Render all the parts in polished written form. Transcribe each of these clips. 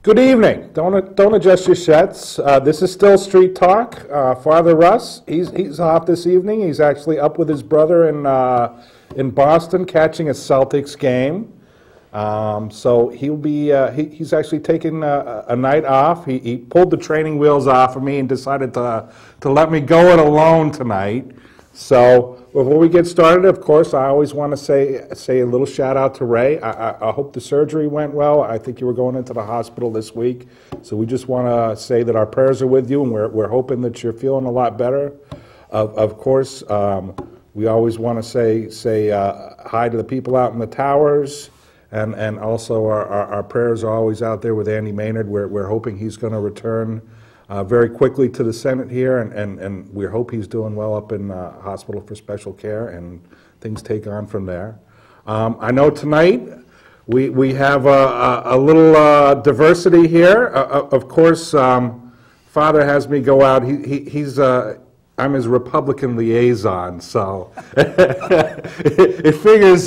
Good evening. Don't adjust your sets. This is still Street Talk. Father Russ, he's off this evening. He's actually up with his brother in Boston catching a Celtics game. So he'll be he's actually taking a night off. He pulled the training wheels off of me and decided to let me go it alone tonight. So before we get started, of course, I always want to say a little shout out to Ray. I hope the surgery went well. I think you were going into the hospital this week. So we just want to say that our prayers are with you, and we're hoping that you're feeling a lot better. Of course, we always want to say hi to the people out in the towers, and also our prayers are always out there with Andy Maynard. We're hoping he's going to return very quickly to the Senate here, and we hope he's doing well up in hospital for special care, and things take on from there. I know tonight we have a little diversity here. Of course, Father has me go out. I'm his Republican liaison, so it figures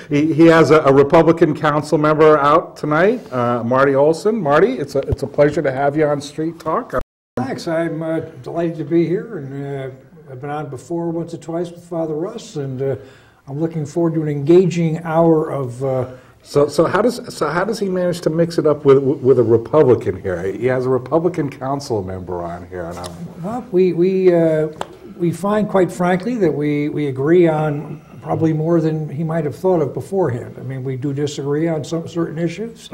he has a Republican council member out tonight, Marty Olsen. Marty, it's a pleasure to have you on Street Talk. Thanks. I'm delighted to be here, and I've been on before once or twice with Father Russ, and I'm looking forward to an engaging hour of. So how does he manage to mix it up with a Republican here? He has a Republican council member on here, and well, we find, quite frankly, that we agree on probably more than he might have thought of beforehand. I mean, we do disagree on some certain issues,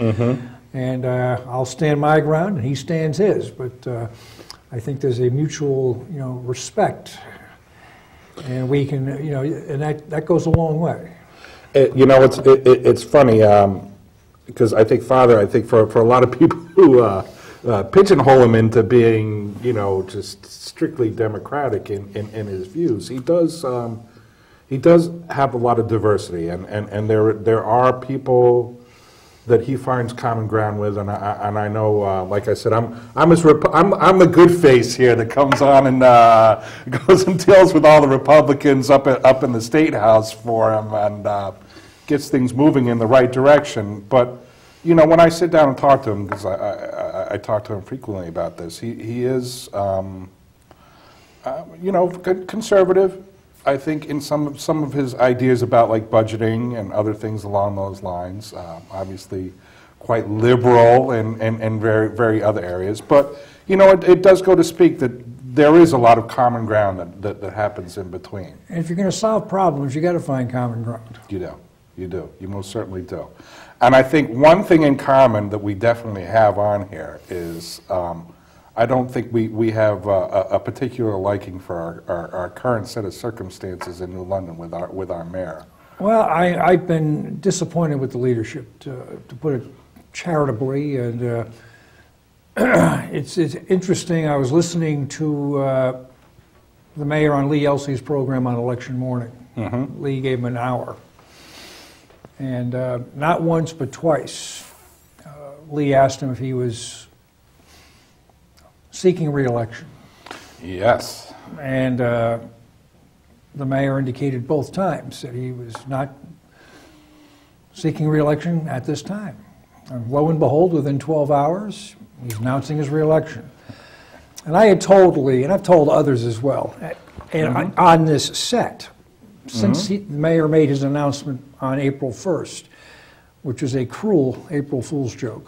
and I'll stand my ground, and he stands his. But I think there's a mutual, respect, and we can, and that goes a long way. It's funny because I think Father, for a lot of people who pigeonhole him into being, just strictly Democratic in his views, he does have a lot of diversity, and there are people that he finds common ground with, and I know, like I said, I'm the good face here that comes on and goes and deals with all the Republicans up in the State House for him, and gets things moving in the right direction. But when I sit down and talk to him, because I talk to him frequently about this, he is conservative. I think in some of his ideas about like budgeting and other things along those lines. Obviously, quite liberal in very other areas. But it does go to speak that there is a lot of common ground that happens in between. And if you're going to solve problems, you got to find common ground. You do. You most certainly do. And I think one thing in common that we definitely have on here is I don't think we have a particular liking for our current set of circumstances in New London with our mayor. Well, I've been disappointed with the leadership, to put it charitably, and it's interesting. I was listening to the mayor on Lee Elsey's program on election morning. Lee gave him an hour. And not once but twice, Lee asked him if he was seeking re-election. Yes. And the mayor indicated both times that he was not seeking re-election at this time. And lo and behold, within 12 hours, he's announcing his re-election. And I had told Lee, and I've told others as well, and on this set, since the mayor made his announcement on April 1st, which was a cruel April Fool's joke,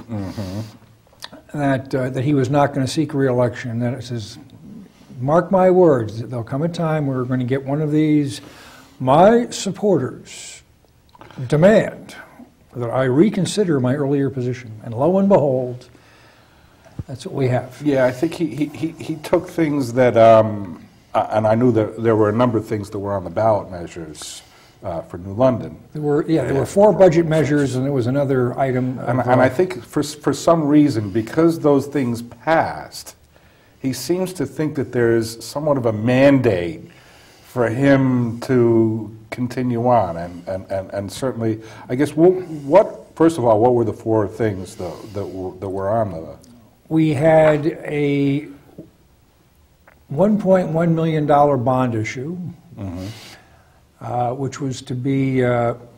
that he was not going to seek re-election. And then it says, mark my words, there'll come a time where we're going to get one of these. My supporters demand that I reconsider my earlier position. And lo and behold, that's what we have. Yeah, I think he took things that, and I knew that there were a number of things that were on the ballot measures for New London. There were 4 budget measures, and there was another item. And I think for some reason, because those things passed, he seems to think that there's somewhat of a mandate for him to continue on. And certainly, I guess, first of all, what were the 4 things that were on the... We had a $1.1 million bond issue, which was to be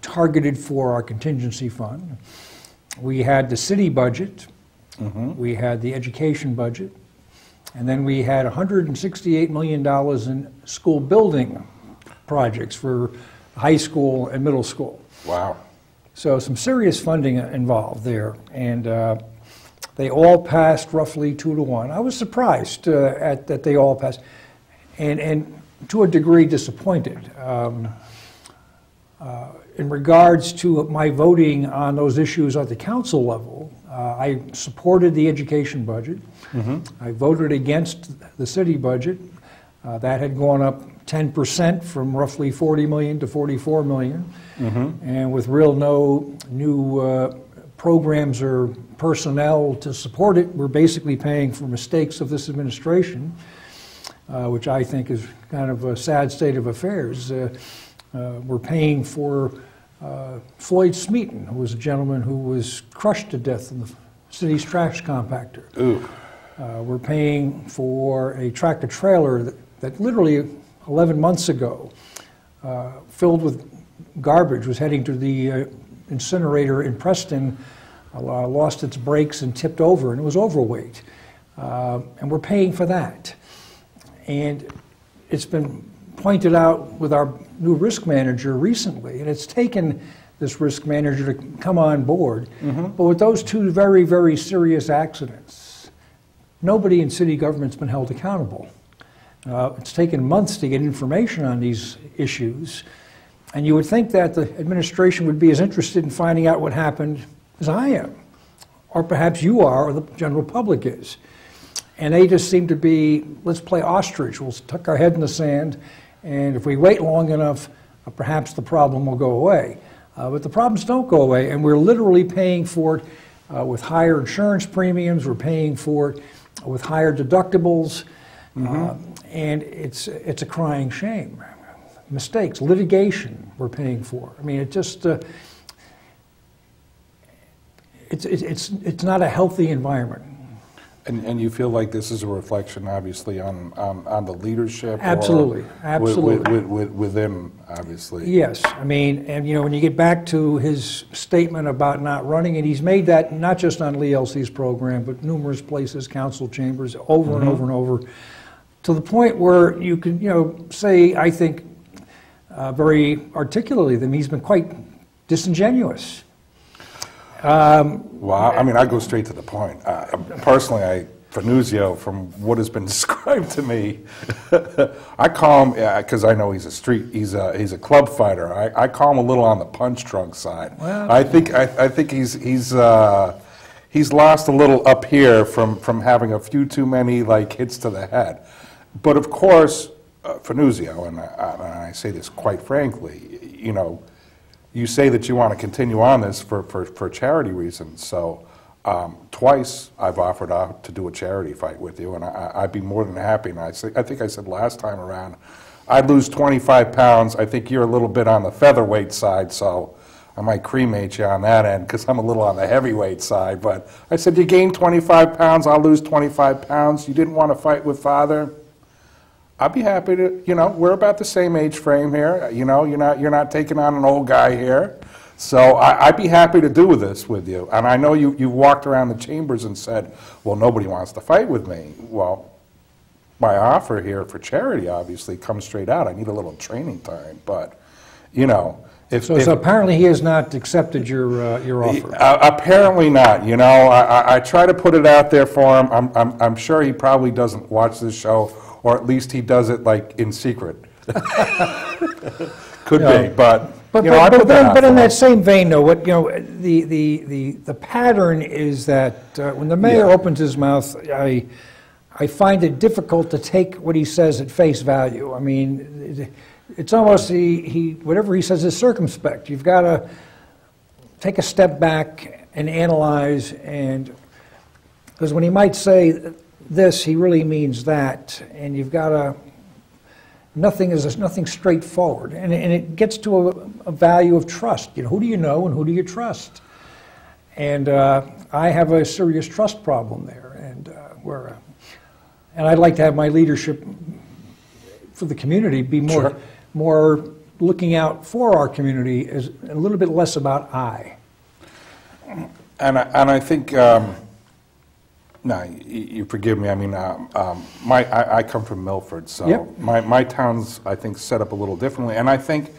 targeted for our contingency fund. We had the city budget, we had the education budget, and then we had $168 million in school building projects for high school and middle school. Wow. So some serious funding involved there, and they all passed roughly 2-1. I was surprised that they all passed, and to a degree disappointed. In regards to my voting on those issues at the council level, I supported the education budget. I voted against the city budget. That had gone up 10% from roughly 40 million to 44 million. And with no new programs or personnel to support it, we're basically paying for mistakes of this administration, which I think is kind of a sad state of affairs. We're paying for Floyd Smeaton, who was a gentleman who was crushed to death in the city's trash compactor. We're paying for a tractor trailer that literally 11 months ago, filled with garbage, was heading to the incinerator in Preston, lost its brakes and tipped over, and it was overweight. And we're paying for that. And it's been pointed out with our new risk manager recently, and it's taken this risk manager to come on board. But with those two very, very serious accidents, nobody in city government's been held accountable. It's taken months to get information on these issues, and you would think that the administration would be as interested in finding out what happened as I am, or perhaps you are, or the general public is. And they just seem to be, let's play ostrich. We'll tuck our head in the sand, and if we wait long enough, perhaps the problem will go away. But the problems don't go away, and we're literally paying for it with higher insurance premiums. We're paying for it with higher deductibles, and it's a crying shame. Mistakes, litigation, we're paying for. I mean, it just it's not a healthy environment. And you feel like this is a reflection, obviously, on the leadership? Absolutely, absolutely. With him, obviously. Yes, I mean, and you know, when you get back to his statement about not running, and he's made that not just on Lee Elsey's program, but numerous places, council chambers, over and over and over, to the point where you can, you know, say, I think, very articulately, that he's been quite disingenuous. Well, I mean, I go straight to the point. Personally, Fanuzio, from what has been described to me, I call him, because I know he's a club fighter. I call him a little on the punch drunk side. Well, I think he's lost a little up here from having a few too many hits to the head. But of course, Fanuzio, and I say this quite frankly, you know, you say that you want to continue on this for charity reasons. So twice I've offered to do a charity fight with you, and I'd be more than happy. And I think I said last time around, I'd lose 25 pounds. I think you're a little bit on the featherweight side, so I might cremate you on that end because I'm a little on the heavyweight side. But I said, you gain 25 pounds, I'll lose 25 pounds. You didn't want to fight with Father? I'd be happy to, you know, we're about the same age frame here. You know, you're not taking on an old guy here. So I'd be happy to do this with you. And I know you've walked around the chambers and said, well, nobody wants to fight with me. Well, my offer here for charity obviously comes straight out. I need a little training time, but, you know. So apparently he has not accepted your offer. Apparently not. You know, I try to put it out there for him. I'm sure he probably doesn't watch this show, or at least he does it in secret. Could be, but you know, I put that out but in for that him. same vein, though, what you know, the pattern is that when the mayor opens his mouth, I find it difficult to take what he says at face value. I mean, it's almost whatever he says is circumspect. You've got to take a step back and analyze, and because when he might say this, he really means that, and you've got to. Nothing straightforward, and it gets to a value of trust. You know, who do you know and who do you trust? And I have a serious trust problem there, and I'd like to have my leadership for the community be more looking out for our community, as a little bit less about I. And I think No, you forgive me. I mean, I come from Milford, so Yep. my town's, I think, set up a little differently. And I think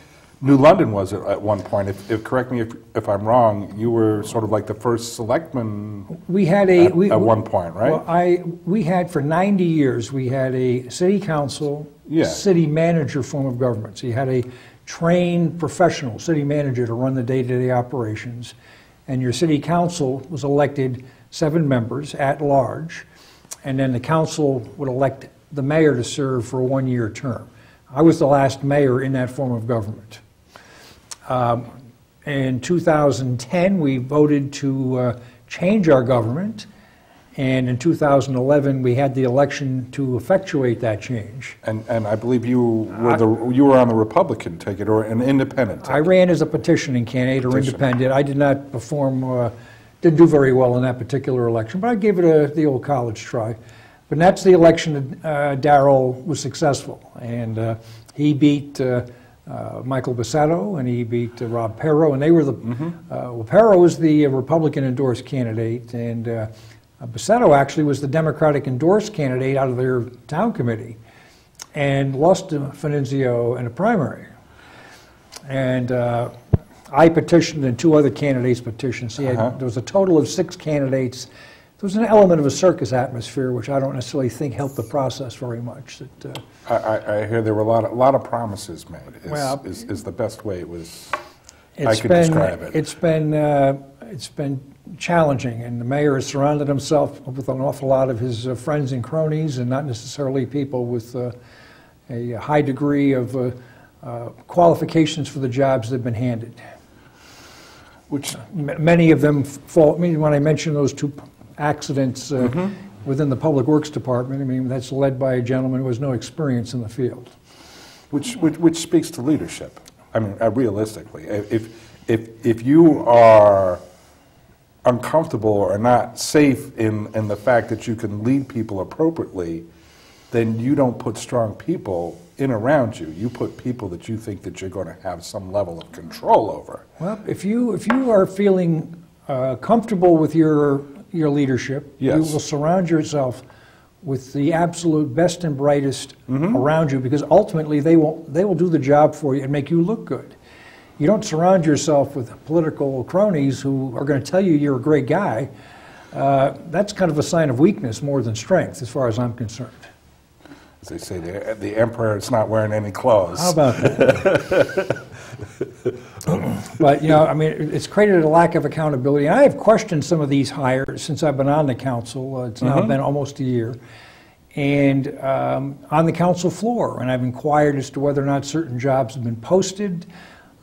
New London was at one point. Correct me if I'm wrong, you were sort of like the first selectman We had at one point, right? Well, we had for 90 years, we had a city council, Yeah. city manager form of government. So you had a trained professional city manager to run the day-to-day operations, and your city council was elected 7 members at large, and then the council would elect the mayor to serve for a 1-year term. I was the last mayor in that form of government. In 2010, we voted to change our government, and in 2011, we had the election to effectuate that change. And I believe you were on the Republican ticket or an independent ticket. I ran as a petitioning candidate or independent. I did not perform, didn't do very well in that particular election, but I gave it the old college try. But that's the election that Darrell was successful, and he beat Michael Bassetto, and he beat Rob Perro, and they were the, well, Perro was the Republican endorsed candidate, and Bassetto actually was the Democratic endorsed candidate out of their town committee, and lost to Finizio in a primary. And I petitioned, and 2 other candidates petitioned. So there was a total of 6 candidates. There was an element of a circus atmosphere, which I don't necessarily think helped the process very much. I hear there were a lot of promises made. Is the best way I could describe it. It's been challenging, and the mayor has surrounded himself with an awful lot of his friends and cronies, and not necessarily people with a high degree of qualifications for the jobs they've been handed. Which many of them fall. I mean, when I mentioned those 2 accidents within the Public Works Department, I mean, that's led by a gentleman who has no experience in the field. Which speaks to leadership. I mean, realistically, if you are uncomfortable or not safe in the fact that you can lead people appropriately, then you don't put strong people in around you. You put people that you think that you're going to have some level of control over. Well, if you are feeling comfortable with your leadership, yes, you will surround yourself with the absolute best and brightest around you, because ultimately they will do the job for you and make you look good. You don't surround yourself with political cronies who are going to tell you you're a great guy. That's kind of a sign of weakness more than strength, as far as I'm concerned. As they say, the emperor is not wearing any clothes. How about that? But, you know, I mean, it's created a lack of accountability. I have questioned some of these hires since I've been on the council. It's now been almost a year. And on the council floor, and I've inquired as to whether or not certain jobs have been posted,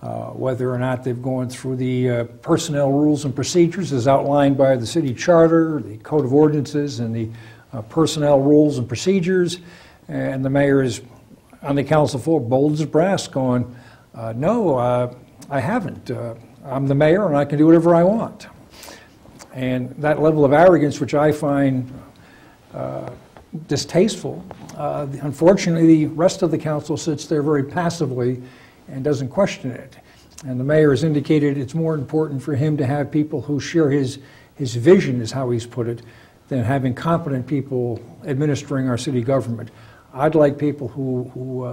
whether or not they've gone through the personnel rules and procedures as outlined by the city charter, the code of ordinances, and the personnel rules and procedures. And the mayor is on the council floor, bold as brass, going, no, I haven't. I'm the mayor and I can do whatever I want. And that level of arrogance, which I find distasteful, unfortunately the rest of the council sits there very passively and doesn't question it. And the mayor has indicated it's more important for him to have people who share his vision, is how he's put it, than having competent people administering our city government. I'd like people who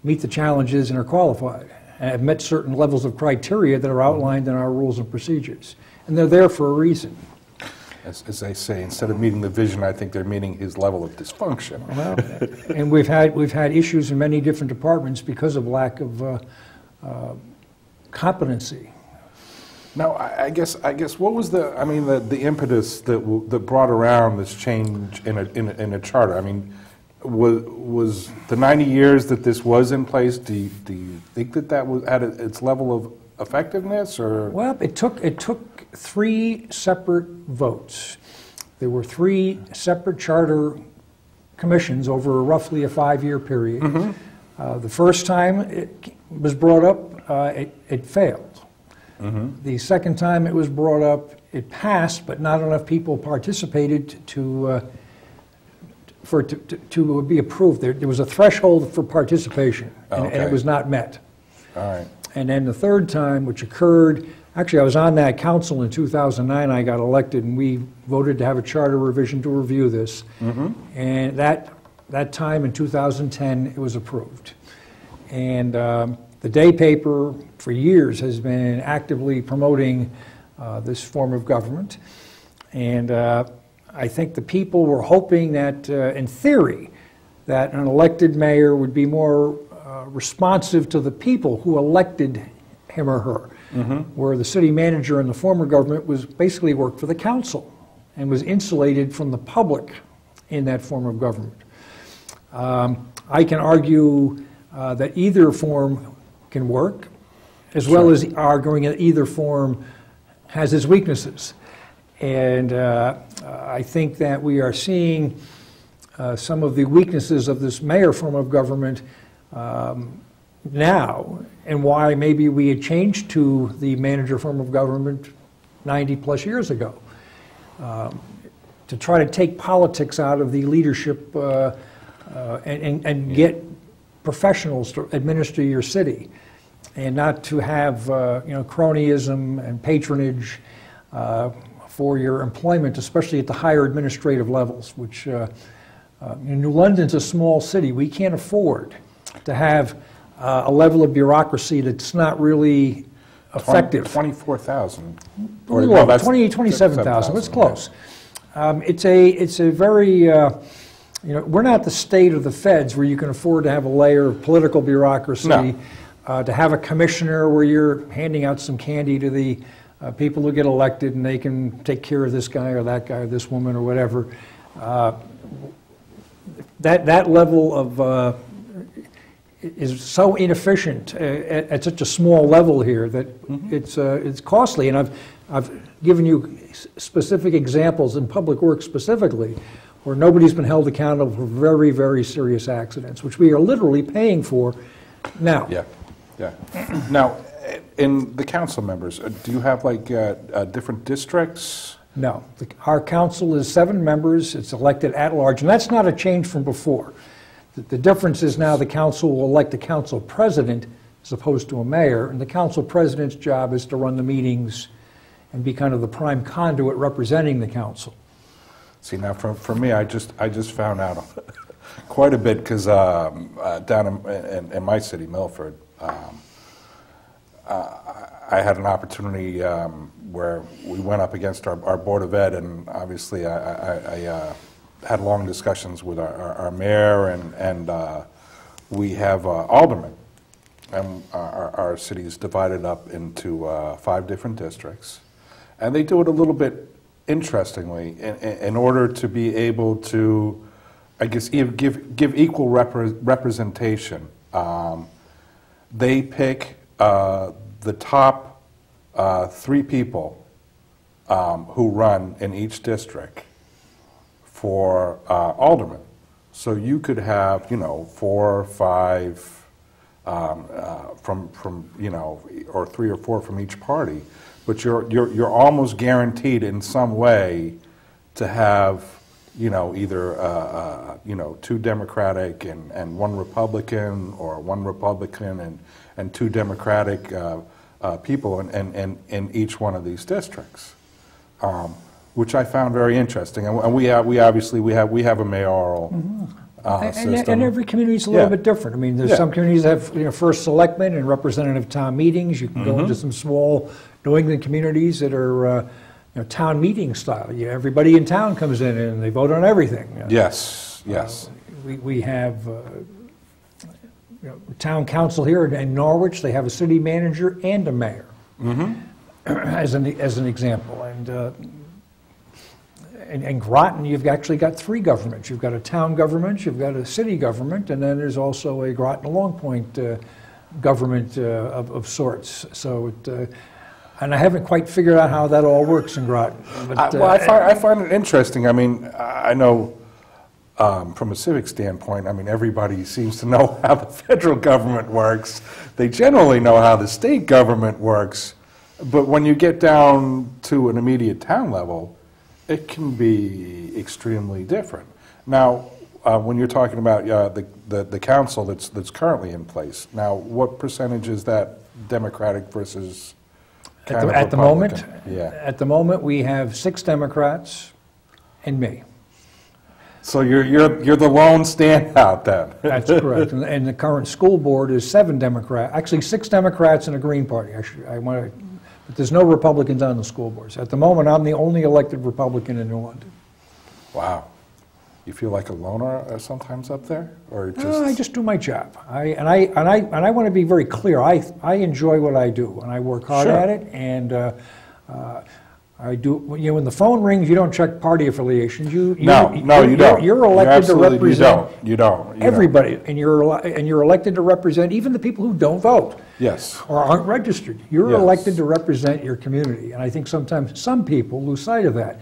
meet the challenges and are qualified, and have met certain levels of criteria that are outlined in our rules and procedures. And they're there for a reason. As they say, instead of meeting the vision, I think they're meeting his level of dysfunction. Well, and we've had issues in many different departments because of lack of competency. Now, I guess what was the impetus that brought around this change in a charter? I mean, was the 90 years that this was in place? Do you think that was at its level of effectiveness, or? Well, it took 3 separate votes. There were 3 separate charter commissions over roughly a 5-year period. The first time it was brought up, it failed. The second time it was brought up, it passed, but not enough people participated for it to be approved. There was a threshold for participation, and it was not met. All right. And then the third time, which occurred Actually, I was on that council in 2009. I got elected, and we voted to have a charter revision to review this. And that time in 2010, it was approved. And the day paper for years has been actively promoting this form of government. And I think the people were hoping that, in theory, that an elected mayor would be more responsive to the people who elected him or her, where the city manager in the former government was basically worked for the council and was insulated from the public in that form of government. I can argue that either form can work, as well as arguing that either form has its weaknesses. And I think that we are seeing some of the weaknesses of this mayor form of government now, and why maybe we had changed to the manager form of government 90 plus years ago, to try to take politics out of the leadership and get professionals to administer your city, and not to have cronyism and patronage for your employment, especially at the higher administrative levels, which New London's a small city. We can't afford to have a level of bureaucracy that's not really effective. 24,000. Or well, 27,000. It's close. It's a very we're not the state of the feds where you can afford to have a layer of political bureaucracy. No. To have a commissioner where you're handing out some candy to the people who get elected and they can take care of this guy or that guy or this woman or whatever. That level of is so inefficient at such a small level here that it's costly. And I've given you specific examples in public works specifically where nobody's been held accountable for very, very serious accidents, which we are literally paying for now. Yeah. Now, in the council members, do you have like different districts? No. Our council is 7 members. It's elected at large, and that's not a change from before. The difference is now the council will elect a council president as opposed to a mayor, and the council president's job is to run the meetings and be kind of the prime conduit representing the council. See, now for me, I just found out quite a bit because down in my city, Milford, I had an opportunity where we went up against our Board of Ed, and obviously I had long discussions with our mayor, and we have aldermen. And our city is divided up into 5 different districts. And they do it a little bit interestingly in order to be able to, I guess, give equal representation. They pick the top 3 people who run in each district for aldermen. So you could have, 4 or 5 from or 3 or 4 from each party, but you're almost guaranteed in some way to have, either 2 Democratic and 1 Republican, or 1 Republican and 2 Democratic people in each one of these districts, which I found very interesting. And we have a mayoral system. And every community is a little bit different. I mean, there's some communities that have first selectmen and representative town meetings. You can go into some small New England communities that are town meeting style. Everybody in town comes in and they vote on everything. Yes. We have town council here in Norwich. They have a city manager and a mayor, as an example. And in Groton, you've actually got 3 governments. You've got a town government, you've got a city government, and then there's also a Groton Long Point government of sorts. So, and I haven't quite figured out how that all works in Groton. But, I find it interesting. I mean, I know from a civic standpoint, I mean, everybody seems to know how the federal government works. They generally know how the state government works. But when you get down to an immediate town level, it can be extremely different. Now, when you're talking about the council that's currently in place, now what percentage is that Democratic versus kind of At the Republican. moment, Yeah. at the moment, we have 6 Democrats and me. So you're the lone standout then. That's correct. And the current school board is 7 Democrats, actually 6 Democrats and a Green Party. But there's no Republicans on the school boards. At the moment, I'm the only elected Republican in New London. Wow. You feel like a loner sometimes up there, or just? No, I just do my job. I want to be very clear. I enjoy what I do, and I work hard Sure. at it. And I do. You know, when the phone rings, you don't check party affiliations. No, you don't. You're elected to represent. You don't. Everybody, and you're elected to represent even the people who don't vote. Yes. Or aren't registered. You're Yes. elected to represent your community, and I think sometimes some people lose sight of that.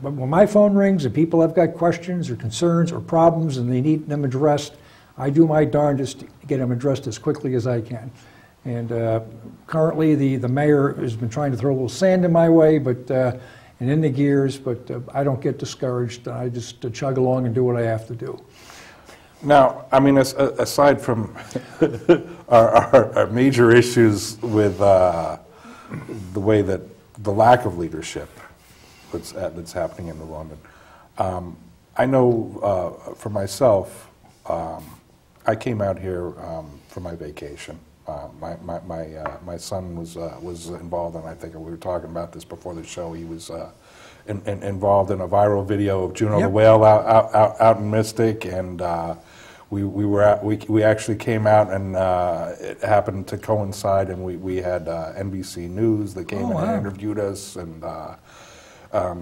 But when my phone rings and people have got questions or concerns or problems and they need them addressed, I do my darndest to get them addressed as quickly as I can. And currently, the mayor has been trying to throw a little sand in my way, and in the gears. But I don't get discouraged. I just chug along and do what I have to do. Now, I mean, aside from our major issues with the way that the lack of leadership that's happening in New London, I know for myself, I came out here for my vacation. My son was involved, and I think we were talking about this before the show. He was involved in a viral video of Juno the whale out in Mystic, and we actually came out, and it happened to coincide, and we had NBC News that came and interviewed us, and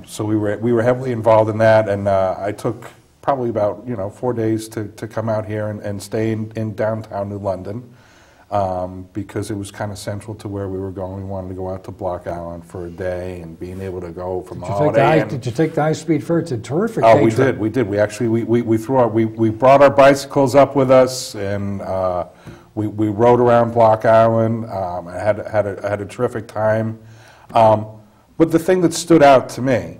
so we were heavily involved in that, and I took probably about 4 days to come out here and stay in downtown New London. Because it was kind of central to where we were going. We wanted to go out to Block Island for a day, and being able to go from Holiday Inn. Did you take the high-speed ferry? It's a terrific Oh, day we trip. did. We did. We actually we brought our bicycles up with us, and we rode around Block Island. I had a terrific time. But the thing that stood out to me,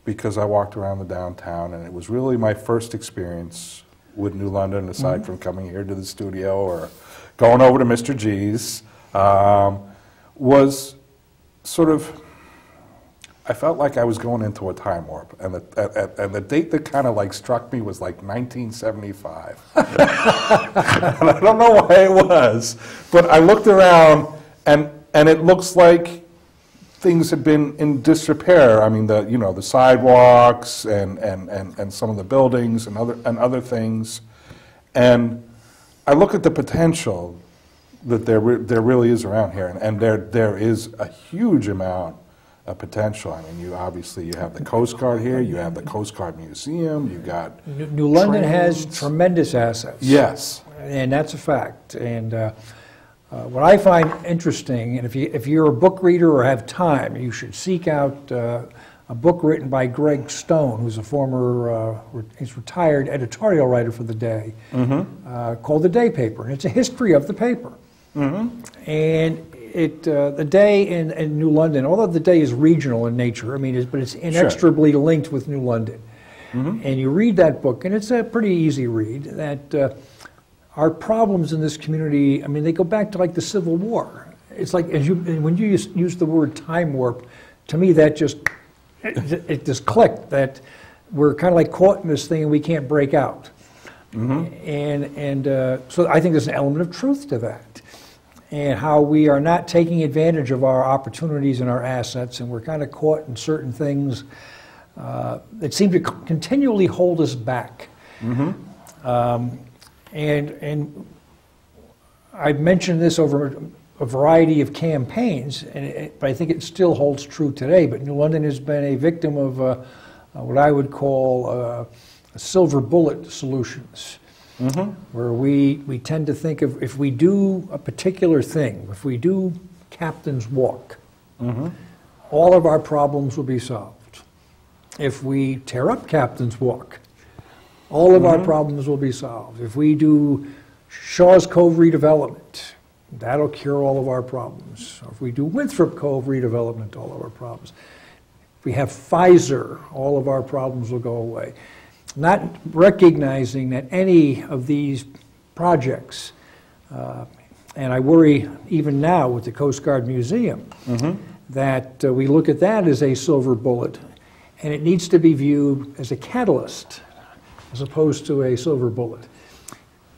because I walked around the downtown, and it was really my first experience with New London, aside from coming here to the studio or going over to Mr. G's, was sort of, I felt like I was going into a time warp, and the date that kind of like struck me was like 1975. And I don't know why it was, but I looked around, and it looks like things had been in disrepair. I mean, the sidewalks and some of the buildings and other things. And I look at the potential that there really is around here, and there is a huge amount of potential. I mean, you have the Coast Guard here, you have the Coast Guard Museum, you got New London has tremendous assets. Yes. And that's a fact. And what I find interesting, and if you're a book reader or have time, you should seek out a book written by Greg Stone, who's a former, he's retired editorial writer for The Day, called The Day Paper. And it's a history of the paper. And The Day in New London, although The Day is regional in nature, I mean, but it's inextricably linked with New London. And you read that book, and it's a pretty easy read, that our problems in this community, I mean, they go back to like the Civil War. It's like, when you use the word time warp, to me that it just clicked, that we're kind of like caught in this thing and we can't break out. And so I think there's an element of truth to that, and how we are not taking advantage of our opportunities and our assets, and we're kind of caught in certain things that seem to continually hold us back. And I've mentioned this over a variety of campaigns, but I think it still holds true today. But New London has been a victim of what I would call silver bullet solutions, where we tend to think of, if we do a particular thing, if we do Captain's Walk, all of our problems will be solved. If we tear up Captain's Walk, all of our problems will be solved. If we do Shaw's Cove redevelopment, that'll cure all of our problems. Or if we do Winthrop Cove redevelopment, all of our problems. If we have Pfizer, all of our problems will go away. Not recognizing that any of these projects And I worry even now with the Coast Guard Museum that we look at that as a silver bullet, and it needs to be viewed as a catalyst as opposed to a silver bullet.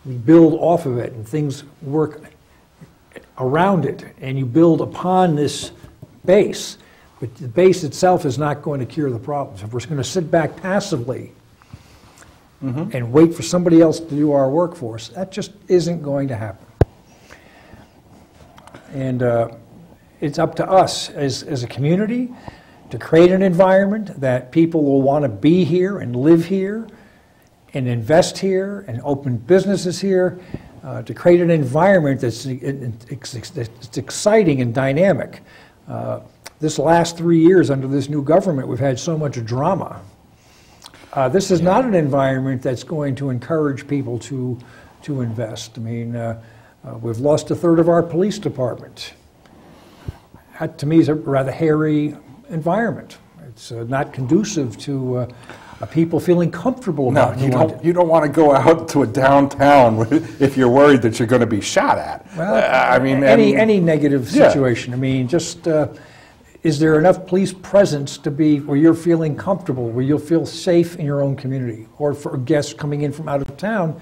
We build off of it and things work around it, and you build upon this base, but the base itself is not going to cure the problems. If we're going to sit back passively and wait for somebody else to do our work for us, that just isn't going to happen. And it's up to us as a community to create an environment that people will want to be here and live here and invest here and open businesses here, to create an environment that's exciting and dynamic. This last 3 years under this new government, we've had so much drama. This is not an environment that's going to encourage people to invest. I mean, we've lost a third of our police department. That, to me, is a rather hairy environment. It's not conducive to people feeling comfortable about it. You don't want to go out to a downtown if you're worried that you're going to be shot at. Well, I mean, any negative situation. I mean, just is there enough police presence to be where you're feeling comfortable, where you'll feel safe in your own community, or for guests coming in from out of town,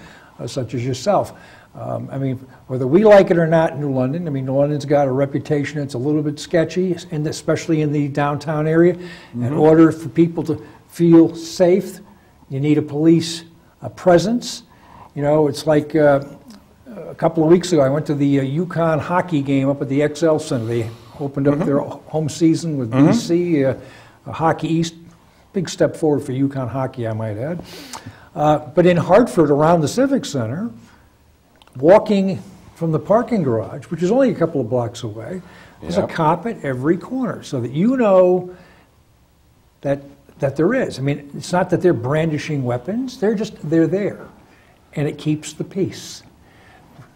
such as yourself? I mean, whether we like it or not, New London, I mean, New London's got a reputation. It's a little bit sketchy, and especially in the downtown area. In order for people to feel safe, you need a police presence. You know, it's like a couple of weeks ago, I went to the UConn hockey game up at the XL Center. They opened up their home season with BC, Hockey East. Big step forward for UConn hockey, I might add. But in Hartford, around the Civic Center, walking from the parking garage, which is only a couple of blocks away, there's a cop at every corner, so that you know that there is. I mean, it's not that they're brandishing weapons, they're there. And it keeps the peace.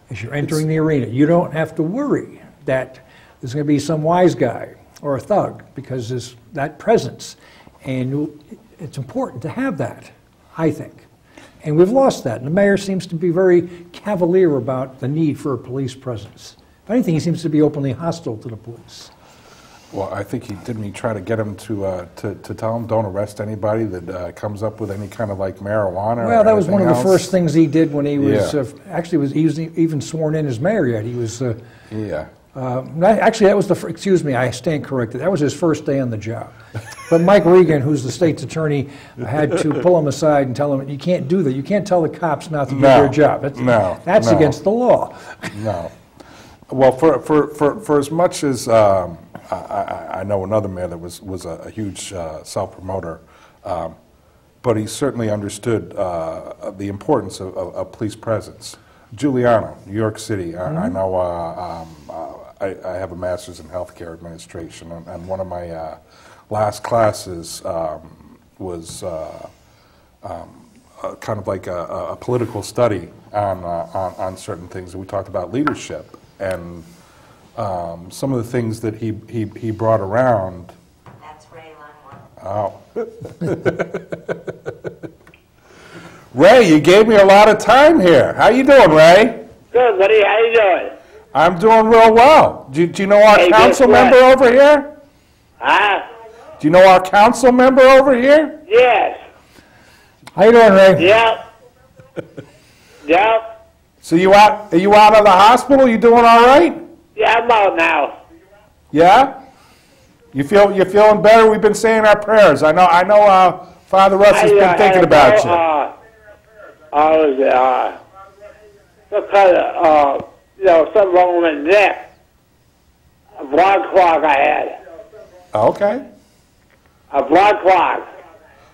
As you're entering the arena, you don't have to worry that there's going to be some wise guy or a thug, because there's that presence. And it's important to have that, I think. And we've lost that. And the mayor seems to be very cavalier about the need for a police presence. If anything, he seems to be openly hostile to the police. Well, I think he try to get him to tell him don't arrest anybody that comes up with any kind of like marijuana. Well, that was one of the else. first things he did when he was actually he wasn't even sworn in as mayor yet. He was actually that was the excuse me, I stand corrected. That was his first day on the job. But Mike Regan, who's the state's attorney, had to pull him aside and tell him you can't do that. You can't tell the cops not to do their job. That's against the law. No. Well, for as much as I know another mayor that was a huge self-promoter, but he certainly understood the importance of police presence. Giuliano, New York City. I know I have a master's in healthcare administration, and one of my last classes was kind of like a political study on certain things. And we talked about leadership and some of the things that he brought around. That's Ray Longmore. Oh. Ray, you gave me a lot of time here. How you doing, Ray? Good, buddy. How you doing? I'm doing real well. Do you know our council member over here? Huh? Do you know our council member over here? Yes. How you doing, Ray? Yep. Yep. So are you out of the hospital? You doing all right? Yeah, I'm out now. Yeah? You're feeling better? We've been saying our prayers. I know Father Russ has been thinking about you. Because something wrong with my neck. A blood clot I had. Okay. A blood clot.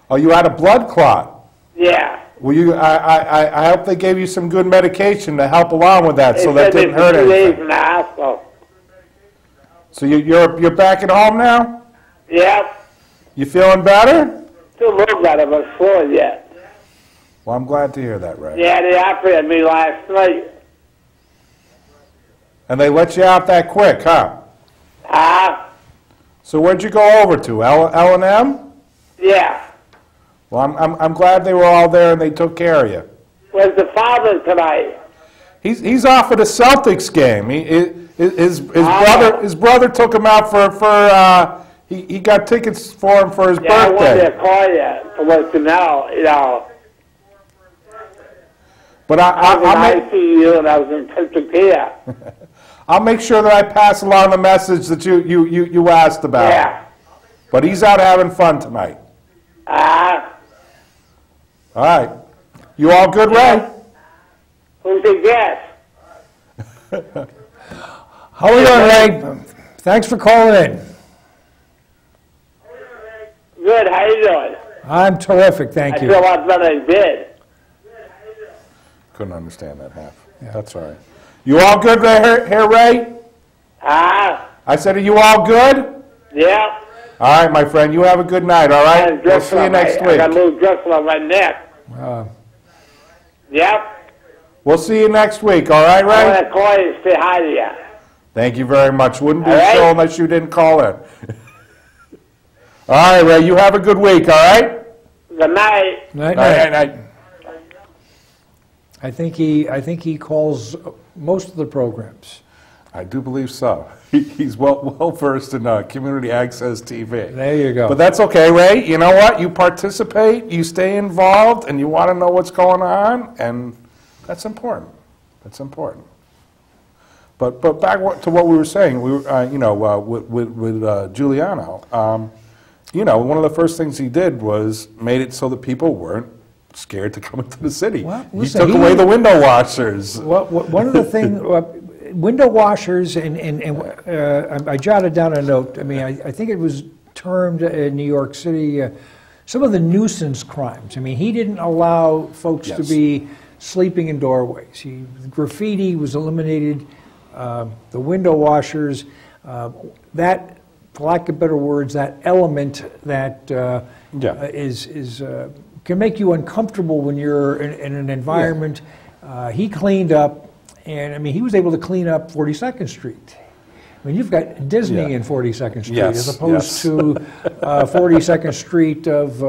Oh, you had a blood clot? Yeah. Well, I hope they gave you some good medication to help along with that, so that didn't hurt anything. In the hospital. So you're back at home now? Yep. You feeling better? Still a little better, but slow yet. Well, I'm glad to hear that, Ray. Yeah, they operated me last night. And they let you out that quick, huh? So where'd you go over to? L&M? Yeah. Well, I'm glad they were all there and they took care of you. Where's the father tonight? He's off at a Celtics game. His brother took him out for he got tickets for him for his birthday. I wanted to call you to let you know, But I see you, and I was in Pennsylvania. I'll make sure that I pass along the message that you asked about. Yeah. But he's out having fun tonight. All right. You all good, Ray? Who's the guest? How are you doing, Ray? Thanks for calling in. Good, how you doing? I'm terrific, thank I you. feel a lot better than did. Couldn't understand that half. Yeah. That's all right. You all good here, Ray? I said, are you all good? Yeah. All right, my friend. You have a good night, all right? We'll see you next week. I got a little dress on my neck. Yep. We'll see you next week, all right, Ray? I want to call you and say hi to you. Thank you very much. Wouldn't be All a right. show unless you didn't call in. All right, Ray. You have a good week, all right? Good night. Night. I think he calls most of the programs. I do believe so. He's well versed in community access TV. There you go. But that's okay, Ray. You know what? You participate, you stay involved, and you want to know what's going on, and that's important. That's important. But back to what we were saying, we were, with Giuliano, one of the first things he did was made it so that people weren't scared to come into the city. Well, He listen, took away the window washers. Well, one of the things, window washers, and I jotted down a note. I mean, I think it was termed in New York City some of the nuisance crimes. I mean, he didn't allow folks to be sleeping in doorways. Graffiti was eliminated. The window washers, that, for lack of better words, that element that can make you uncomfortable when you're in an environment. He cleaned up, and I mean, he was able to clean up 42nd Street. I mean, you've got Disney in 42nd Street as opposed to 42nd Street of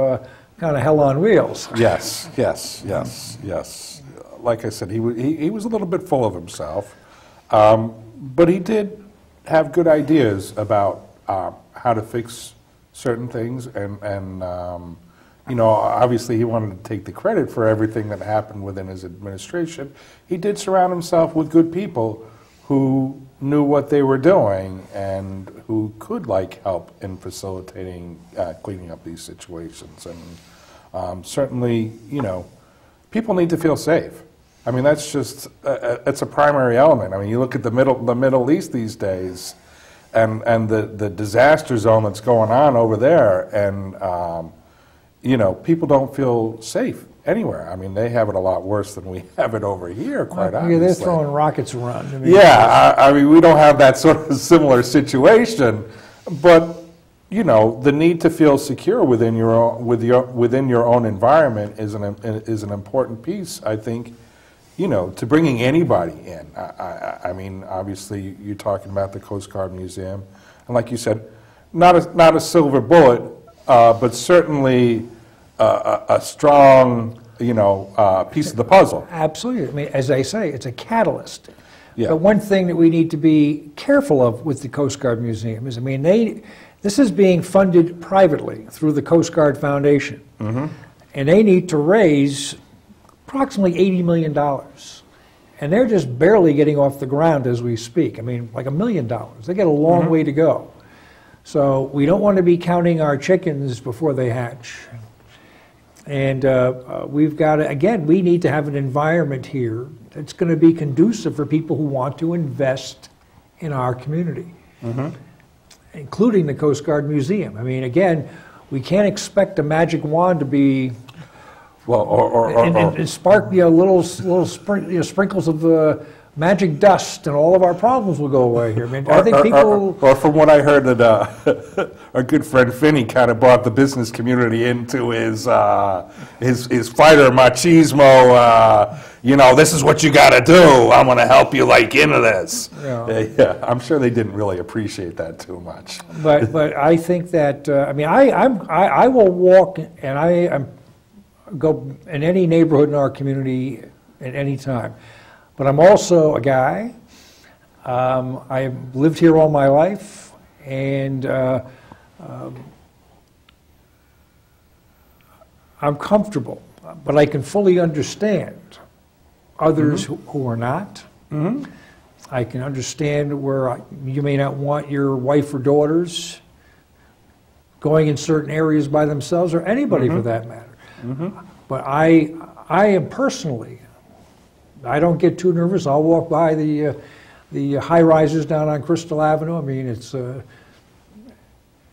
kind of hell on wheels. Yes. Like I said, he was a little bit full of himself, but he did have good ideas about how to fix certain things, and obviously he wanted to take the credit for everything that happened within his administration. He did surround himself with good people who knew what they were doing and who could help in facilitating cleaning up these situations. And certainly, people need to feel safe. I mean, that's just it's a primary element. I mean, you look at the Middle East these days, and the disaster zone that's going on over there, and people don't feel safe anywhere. I mean, they have it a lot worse than we have it over here, quite honestly. Yeah, they're throwing rockets around. I mean, I mean, we don't have that sort of similar situation, but the need to feel secure within your own environment is an important piece, I think. To bringing anybody in. I mean, obviously, you're talking about the Coast Guard Museum, and like you said, not a silver bullet, but certainly a strong, piece of the puzzle. Absolutely. I mean, as I say, it's a catalyst. Yeah. But one thing that we need to be careful of with the Coast Guard Museum is, I mean, this is being funded privately through the Coast Guard Foundation, and they need to raise approximately $80 million. And they're just barely getting off the ground as we speak. I mean, like $1 million. They got a long way to go. So we don't want to be counting our chickens before they hatch. And we've got to, again, we need to have an environment here that's going to be conducive for people who want to invest in our community, including the Coast Guard Museum. I mean, again, we can't expect a magic wand to be and spark little sprinkles of magic dust, and all of our problems will go away here. I mean, I think people. Or from what I heard, that our good friend Finney kind of brought the business community into his fighter machismo. This is what you got to do. I'm going to help you into this. Yeah, I'm sure they didn't really appreciate that too much. But I think that I will walk, and go in any neighborhood in our community at any time. But I'm also a guy. I've lived here all my life, and I'm comfortable. But I can fully understand others who are not. I can understand where you may not want your wife or daughters going in certain areas by themselves, or anybody for that matter. But I am personally, I don't get too nervous. I'll walk by the high rises down on Crystal Avenue. I mean, it's I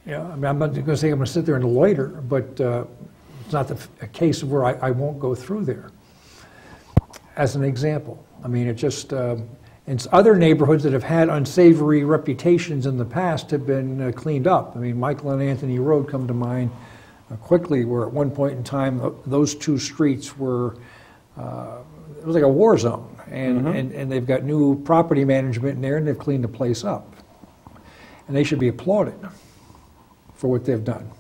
mean, I'm not going to say I'm going to sit there and loiter, but it's not a case of where I won't go through there. As an example, I mean, it just in other neighborhoods that have had unsavory reputations in the past have been cleaned up. I mean, Michael and Anthony Road come to mind quickly, where at one point in time those two streets were it was like a war zone, and they've got new property management in there, and they've cleaned the place up, and they should be applauded for what they've done.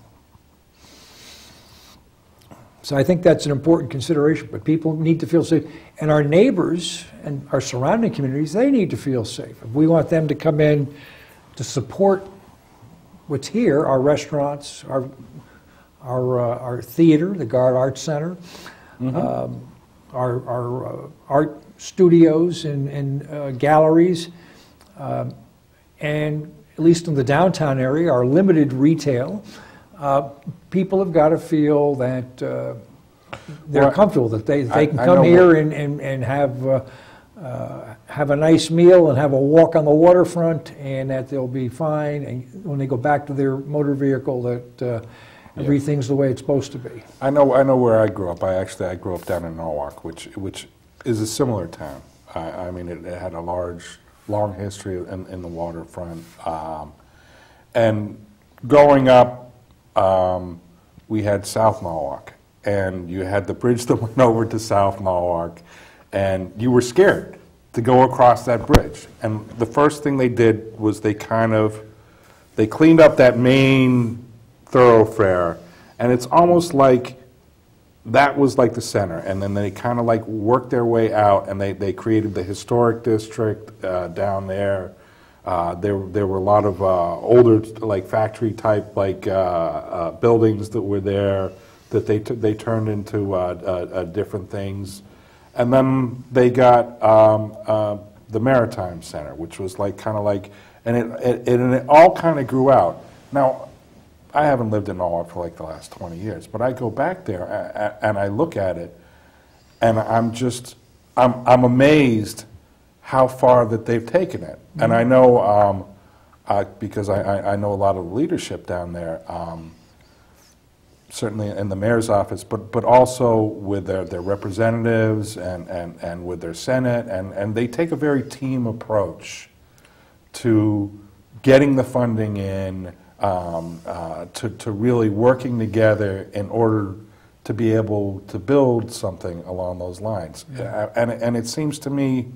So I think that's an important consideration, but people need to feel safe. And our neighbors and our surrounding communities, they need to feel safe. If we want them to come in to support what's here, our restaurants, our theater, the Guard Arts Center, our art studios and galleries, and at least in the downtown area, our limited retail, people have got to feel that they're comfortable, that they can come here and have a nice meal and have a walk on the waterfront, and that they'll be fine. And when they go back to their motor vehicle, that everything's the way it's supposed to be. I know where I grew up. I grew up down in Norwalk, which is a similar town. I mean, it had a long history in the waterfront. And growing up, we had South Norwalk, and you had the bridge that went over to South Norwalk, and you were scared to go across that bridge. And the first thing they did was they cleaned up that main thoroughfare, and it's almost like that was like the center, and then they kind of like worked their way out, and they created the historic district down there. There were a lot of older, like factory type, like buildings that were there that they turned into different things, and then they got the Maritime Center, which was like kind of like, and it all kind of grew out. Now, I haven't lived in Norwalk for like the last 20 years, but I go back there and I look at it, and I'm amazed how far that they've taken it. And I know, because I know a lot of the leadership down there, certainly in the mayor's office, but also with their representatives and with their Senate, and they take a very team approach to getting the funding in, to really working together in order to be able to build something along those lines. And it seems to me,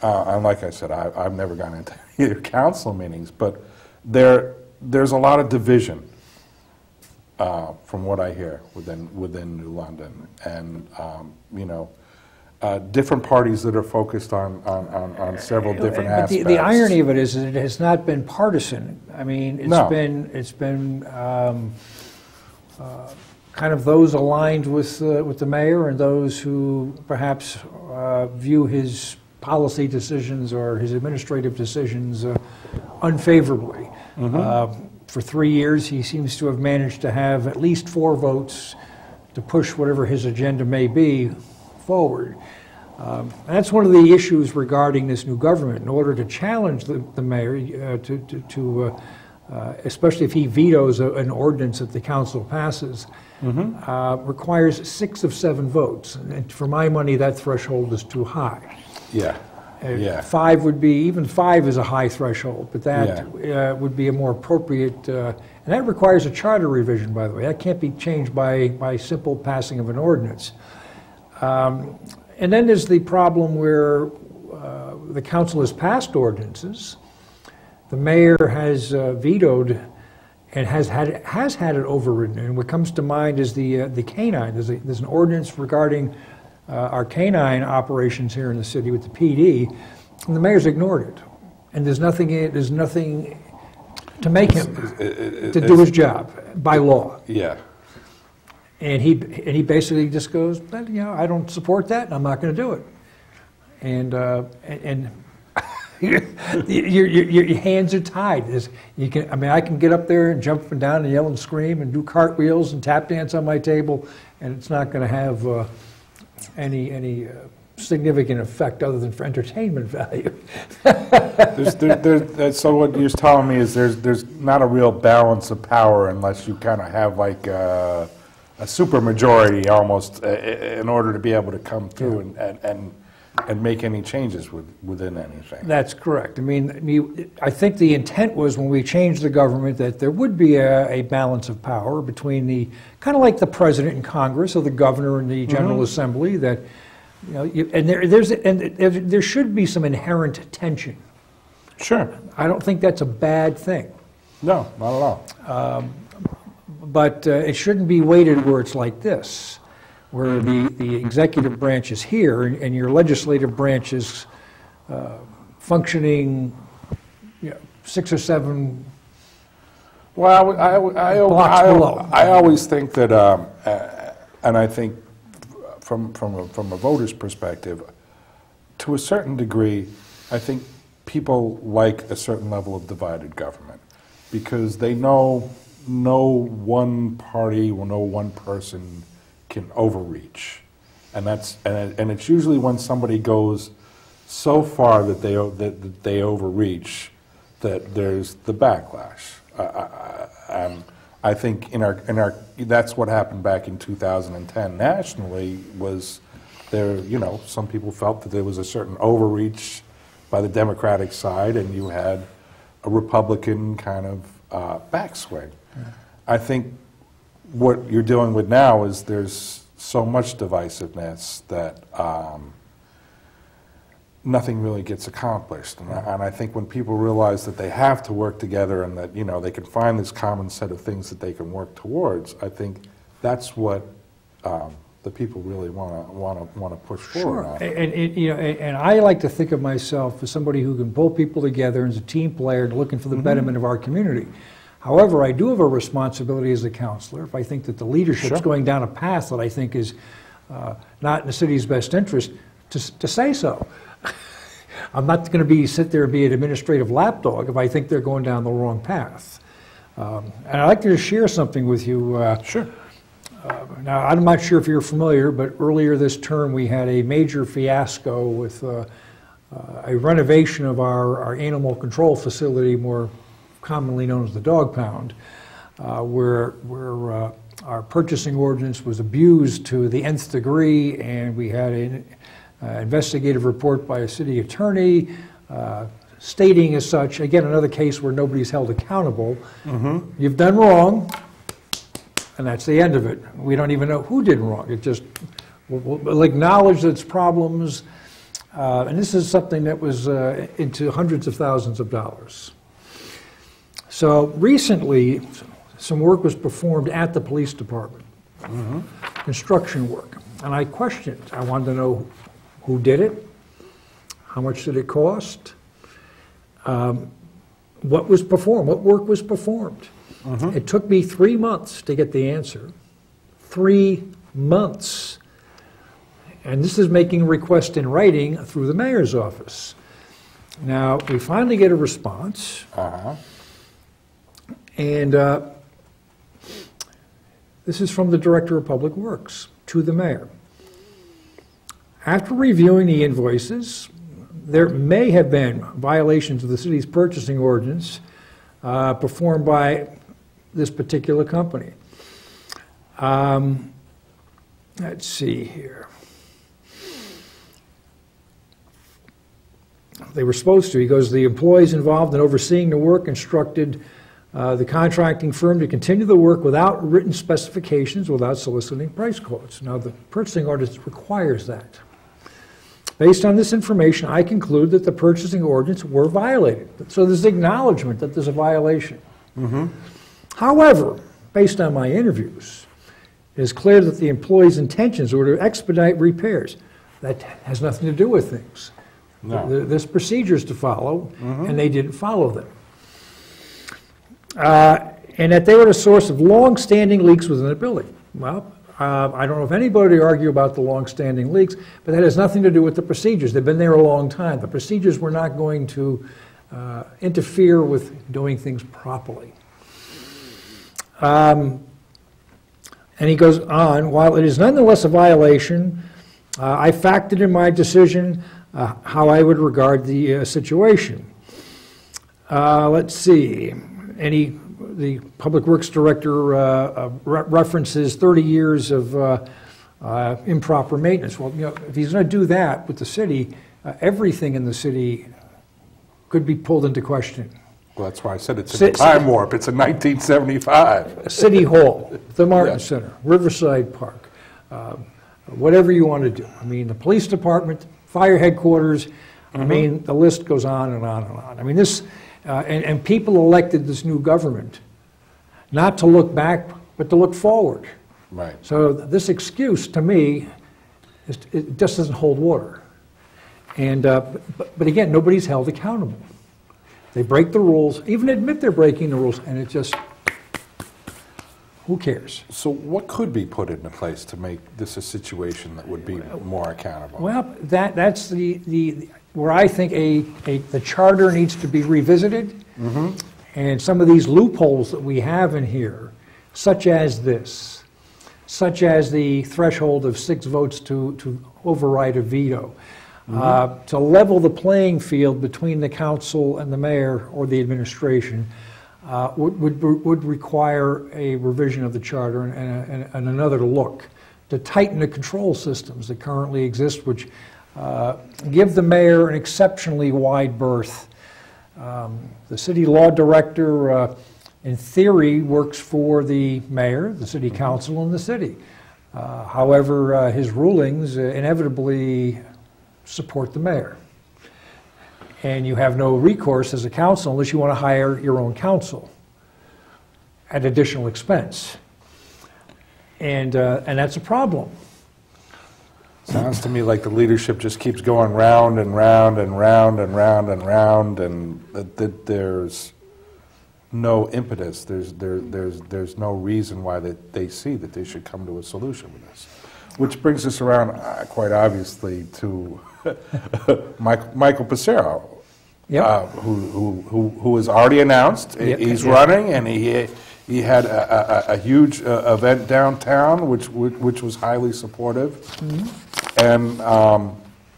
and like I said, I've never gone into either council meetings, but there's a lot of division from what I hear within New London, and different parties that are focused on several different aspects. The irony of it is that it has not been partisan. I mean, it's been kind of those aligned with the mayor and those who perhaps view his policy decisions or his administrative decisions unfavorably. For 3 years, he seems to have managed to have at least 4 votes to push whatever his agenda may be forward. And that's one of the issues regarding this new government. In order to challenge the mayor, especially if he vetoes an ordinance that the council passes, requires 6 of 7 votes. And for my money, that threshold is too high. Yeah. 5 would be, even 5 is a high threshold, but that would be a more appropriate, and that requires a charter revision, by the way. That can't be changed by simple passing of an ordinance. And then there's the problem where the council has passed ordinances. The mayor has vetoed and has had it overridden. And what comes to mind is the canine. There's an ordinance regarding our canine operations here in the city with the PD, and the mayor's ignored it. And there's nothing to make him to do his job by law. Yeah. And he basically just goes, well, you know, I don't support that, and I'm not going to do it. And your hands are tied. I mean, I can get up there and jump up and down and yell and scream and do cartwheels and tap dance on my table, and it's not going to have any significant effect other than for entertainment value. So what you're telling me is there's not a real balance of power unless you kind of have like a supermajority almost in order to be able to come through and make any changes within anything. That's correct. I mean, I think the intent was when we changed the government that there would be a balance of power between the, kind of like the president and Congress, or the governor and the General Assembly, that, you know, there should be some inherent tension. Sure. I don't think that's a bad thing. No, not at all. But it shouldn't be weighted where it's like this, where the executive branch is here and your legislative branch is functioning, you know, 6 or 7 Well, blocks below. I always think that, and I think from a voter's perspective, to a certain degree, I think people like a certain level of divided government because they know no one party or no one person can overreach, and it's usually when somebody goes so far that they overreach that there's the backlash. I think in our that's what happened back in 2010 nationally. Was there, you know, some people felt that there was a certain overreach by the Democratic side, and you had a Republican kind of backswing. Yeah. I think what you're dealing with now is there's so much divisiveness that nothing really gets accomplished. And I think when people realize that they have to work together and that, you know, they can find this common set of things that they can work towards, I think that's what the people really want to push forward on. And you know, and I like to think of myself as somebody who can pull people together as a team player and looking for the betterment of our community. However, I do have a responsibility as a counselor. If I think that the leadership's going down a path that I think is not in the city's best interest, to say so. I'm not going to sit there and be an administrative lapdog if I think they're going down the wrong path. And I'd like to just share something with you. Sure. Now, I'm not sure if you're familiar, but earlier this term we had a major fiasco with a renovation of our animal control facility, more commonly known as the dog pound, where our purchasing ordinance was abused to the nth degree, and we had an investigative report by a city attorney stating as such, again, another case where nobody's held accountable. You've done wrong, and that's the end of it. We don't even know who did wrong. It just, we'll acknowledge its problems, and this is something that was into hundreds of thousands of dollars. So recently, some work was performed at the police department, construction work, and I questioned. I wanted to know who did it, how much did it cost, what was performed, what work was performed. It took me 3 months to get the answer. 3 months. And this is making a request in writing through the mayor's office. Now, we finally get a response. And this is from the Director of Public Works to the mayor. After reviewing the invoices, there may have been violations of the city's purchasing ordinance performed by this particular company. Let's see here. They were supposed to. He goes, the employees involved in overseeing the work instructed the contracting firm to continue the work without written specifications, without soliciting price quotes. Now, the purchasing ordinance requires that. Based on this information, I conclude that the purchasing ordinance were violated. So there's acknowledgement that there's a violation. However, based on my interviews, It is clear that the employee's intentions were to expedite repairs. That has nothing to do with things. No. There's procedures to follow, and they didn't follow them. And that they were the source of long-standing leaks within the building. Well, I don't know if anybody would argue about the long-standing leaks, but that has nothing to do with the procedures. They've been there a long time. The procedures were not going to interfere with doing things properly. And he goes on, while it is nonetheless a violation, I factored in my decision how I would regard the situation. Let's see. And the Public Works Director references 30 years of improper maintenance. Well, you know, if he's going to do that with the city, everything in the city could be pulled into question. Well, that's why I said it's a time warp. It's in 1975. City Hall, the Martin Yes. Center, Riverside Park, whatever you want to do. I mean, the police department, fire headquarters, I mean, the list goes on and on and on. I mean, this, and people elected this new government not to look back, but to look forward. Right. So this excuse, to me, it just doesn't hold water. And, but again, nobody's held accountable. They break the rules, even admit they're breaking the rules, and it just, who cares? So what could be put into place to make this a situation that would be more accountable? Well, that's where I think the charter needs to be revisited, and some of these loopholes that we have in here, such as this, such as the threshold of 6 votes to override a veto, to level the playing field between the council and the mayor or the administration, would require a revision of the charter and another look to tighten the control systems that currently exist, which give the mayor an exceptionally wide berth. The city law director, in theory, works for the mayor, the city council, and the city. However, his rulings inevitably support the mayor. And you have no recourse as a council unless you want to hire your own counsel at additional expense. And that's a problem. Sounds to me like the leadership just keeps going round and round and round and round and round, and that there's no impetus. There's no reason why they see that they should come to a solution with this. Which brings us around, quite obviously, to Michael Passero, who has already announced he's running, and he had a huge event downtown, which was highly supportive, and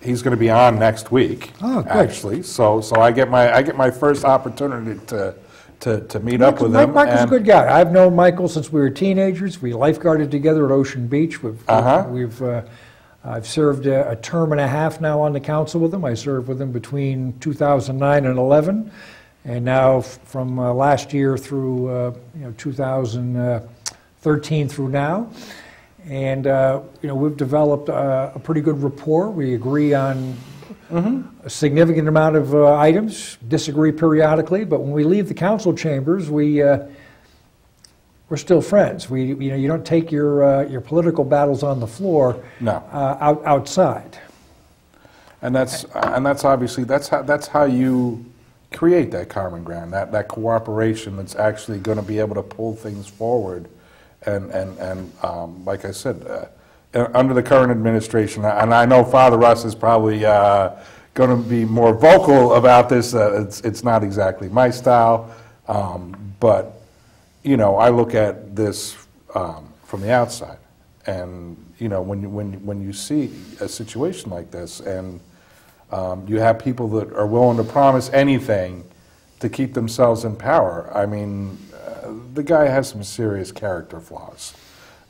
he's going to be on next week. Oh, good. Actually, so I get my first opportunity to meet up with him. Michael's a good guy. I've known Michael since we were teenagers. We lifeguarded together at Ocean Beach. I've served a term and a half now on the council with him. I served with him between 2009 and 11, and now from last year through 2013 through now. And we've developed a pretty good rapport. We agree on a significant amount of items, disagree periodically, but when we leave the council chambers, we're still friends. You don't take your political battles on the floor. No. Outside. And that's obviously that's how you create that common ground, that cooperation that's actually going to be able to pull things forward, and like I said, under the current administration, and I know Father Russ is probably going to be more vocal about this. It's not exactly my style, but I look at this from the outside, and when you see a situation like this, and you have people that are willing to promise anything to keep themselves in power. I mean, the guy has some serious character flaws,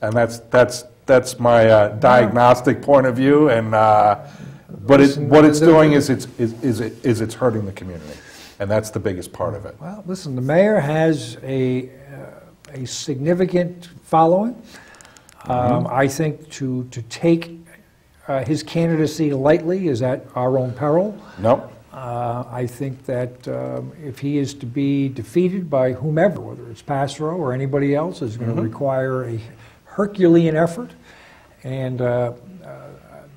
and that's my diagnostic point of view. And but what it's doing is it's hurting the community, and that's the biggest part of it. Well, listen, the mayor has a significant following. I think to take his candidacy lightly is at our own peril. No. I think that if he is to be defeated by whomever, whether it's Passero or anybody else, is going to require a Herculean effort, and the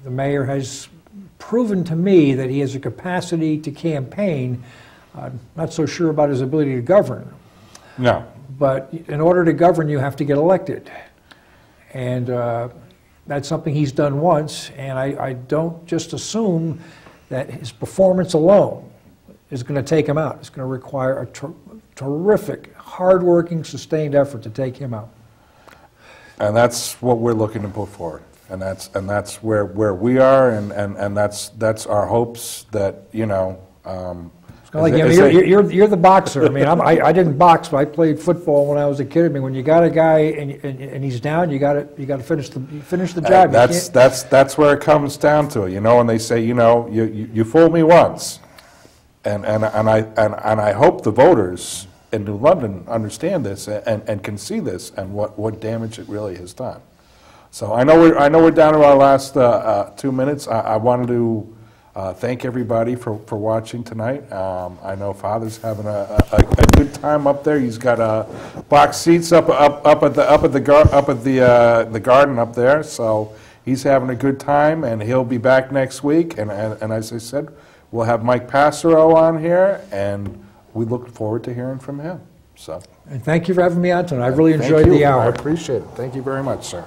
mayor has proven to me that he has a capacity to campaign. Not so sure about his ability to govern. No. But in order to govern, you have to get elected. And that's something he's done once, and I don't just assume that his performance alone is going to take him out. It's going to require a terrific, hard-working, sustained effort to take him out. And that's what we're looking to put forward. And that's where we are, and that's our hopes that, you know, it's kind of like, you're the boxer. I mean, I didn't box, but I played football when I was a kid. I mean, when you got a guy and he's down, you got to finish the job. That's where it comes down to it, you know. And they say, you know, you fooled me once, and I hope the voters in New London understand this and can see this and what damage it really has done. So I know we're down to our last 2 minutes. I wanted to thank everybody for watching tonight. I know Father's having a good time up there. He's got box seats up at the garden up there, so he's having a good time, and he'll be back next week. And as I said, we'll have Mike Passero on here, and we look forward to hearing from him. So. And thank you for having me on tonight. I really enjoyed the hour. I appreciate it. Thank you very much, sir.